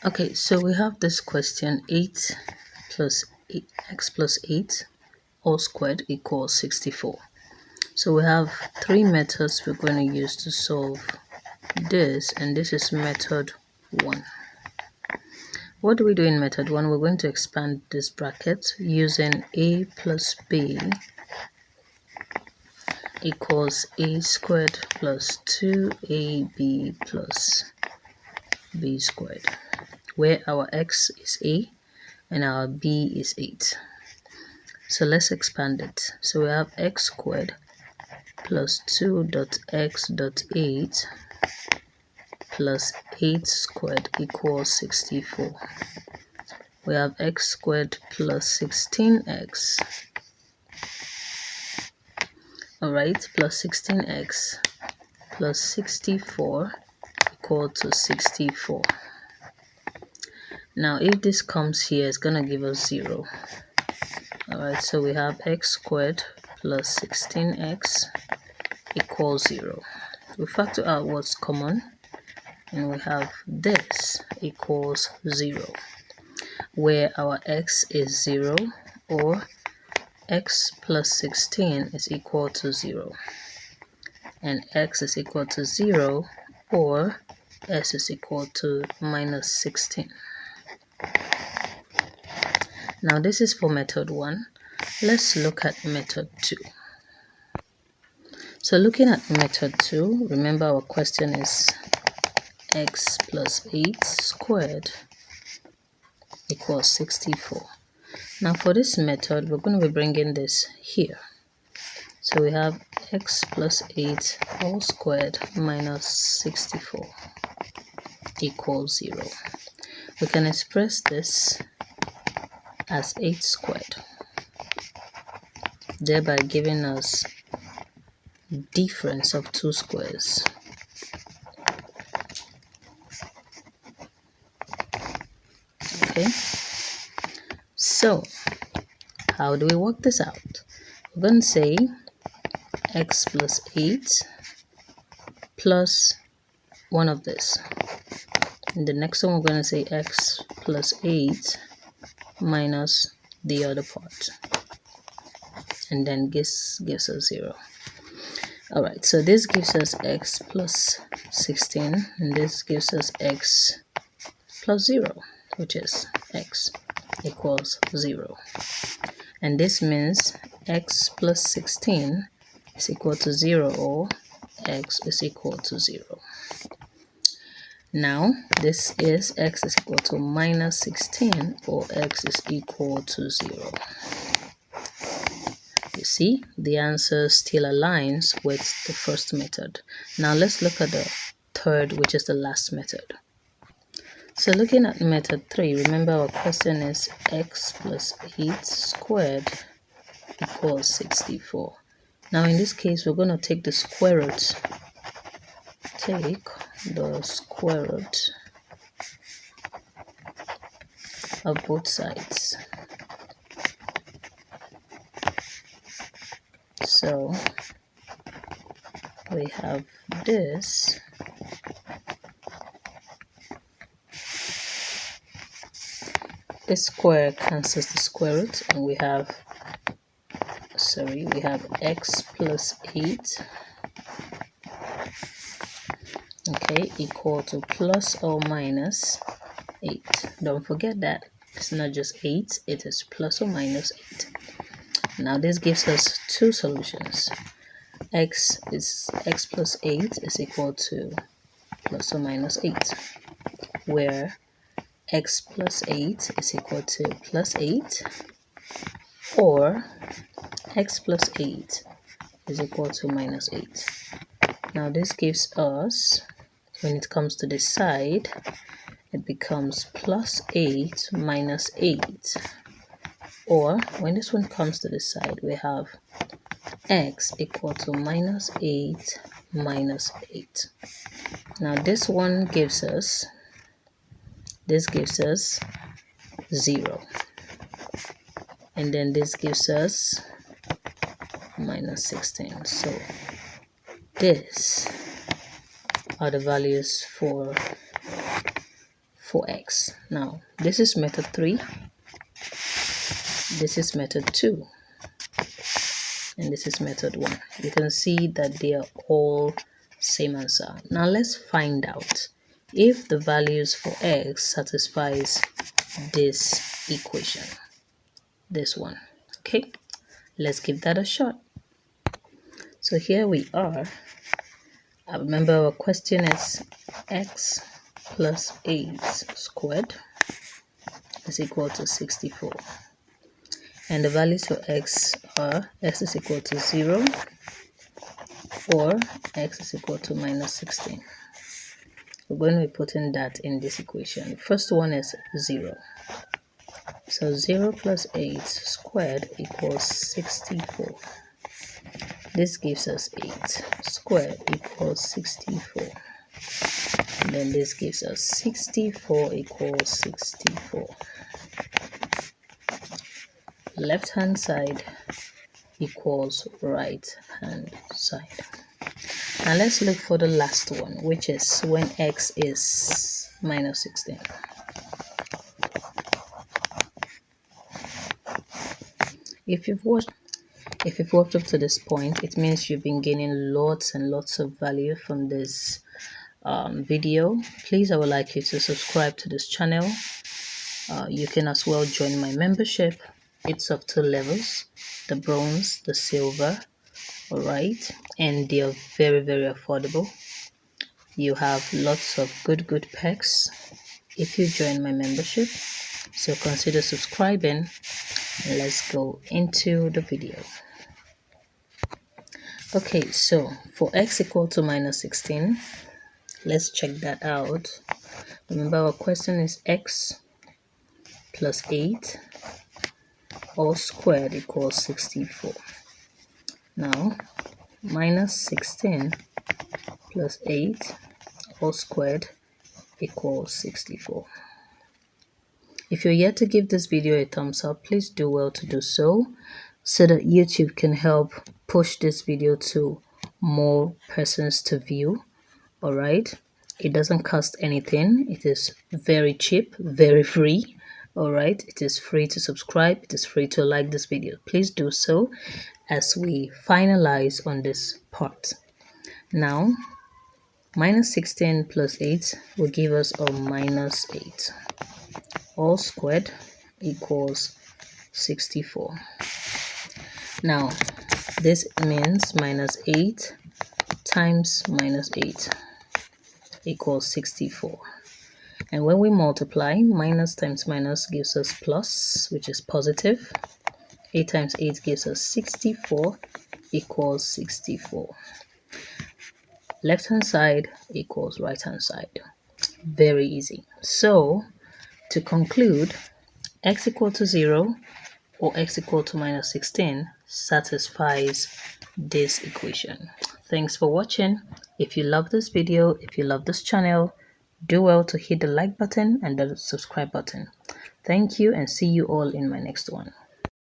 Okay, so we have this question: 8 plus 8, x plus 8 all squared equals 64. So we have three methods we're going to use to solve this, and this is method 1. What do we do in method 1? We're going to expand this bracket using a plus b equals a squared plus 2ab plus b squared, where our x is a and our b is 8. So let's expand it. So we have x squared plus 2.x.8 plus 8 squared equals 64. We have x squared plus 16x, alright, plus 16x plus 64 equal to 64. Now if this comes here, it's going to give us 0. Alright, so we have x squared plus 16x equals 0. We factor out what's common, and we have this equals 0, where our x is 0, or x plus 16 is equal to 0, and x is equal to 0, or s is equal to minus 16. Now this is for method 1. Let's look at method 2. So looking at method 2, remember our question is x plus 8 squared equals 64. Now for this method, we're going to be bringing this here. So we have x plus 8 all squared minus 64 equals 0. We can express this as 8 squared, thereby giving us difference of 2 squares. Okay, so how do we work this out? We're going to say x plus 8 plus one of this. In the next one, we're going to say x plus 8 minus the other part, and then this gives us 0. Alright, so this gives us x plus 16, and this gives us x plus 0, which is x equals 0. And this means x plus 16 is equal to 0, or x is equal to 0. Now, this is x is equal to minus 16, or x is equal to 0. You see, the answer still aligns with the first method. Now, let's look at the third, which is the last method. So looking at method 3, remember our question is x plus 8 squared equals 64. Now, in this case, we're going to take the square root. Take the square root of both sides. So we have this square cancels the square root, and we have x plus 8, okay, equal to plus or minus 8. Don't forget that it's not just 8, it is plus or minus 8. Now this gives us two solutions. X plus 8 is equal to plus or minus 8, where x plus 8 is equal to plus 8, or x plus 8 is equal to minus 8. Now this gives us, when it comes to this side, it becomes plus 8 minus 8. Or when this one comes to this side, we have x equal to minus 8 minus 8. Now this one gives us, 0. And then this gives us minus 16. So these are the values for for x. Now, this is method 3. This is method 2. And this is method 1. You can see that they are all same answer. Now let's find out if the values for x satisfies this equation, this one. Okay, let's give that a shot. So here we are. I remember our question is x plus 8 squared is equal to 64. And the values for x are x is equal to 0 or x is equal to minus 16. We're going to be putting that in this equation. First one is 0. So 0 plus 8 squared equals 64. This gives us 8 squared equals 64. And then this gives us 64 equals 64. Left hand side equals right hand side. Now let's look for the last one, which is when x is minus 16. If you've worked up to this point, it means you've been gaining lots and lots of value from this video. Please, I would like you to subscribe to this channel. You can as well join my membership. It's of 2 levels, the bronze, the silver. All right, and they are very, very affordable. You have lots of good perks if you join my membership. So consider subscribing. Let's go into the video. Okay, so for x equal to minus 16, let's check that out. Remember our question is x plus 8 all squared equals 64. Now, minus 16 plus 8 all squared equals 64. If you're yet to give this video a thumbs up, please do well to do so that YouTube can help push this video to more persons to view. All right, it doesn't cost anything. It is very cheap, very free. All right, it is free to subscribe. It is free to like this video. Please do so as we finalize on this part. Now, minus 16 plus 8 will give us a minus 8. All squared equals 64. Now, this means minus 8 times minus 8 equals 64. And when we multiply, minus times minus gives us plus, which is positive. 8 times 8 gives us 64 equals 64. Left hand side equals right hand side. Very easy. So, to conclude, x equal to 0 or x equal to minus 16 satisfies this equation. Thanks for watching. If you love this video, if you love this channel, do well to hit the like button and the subscribe button. Thank you and see you all in my next one.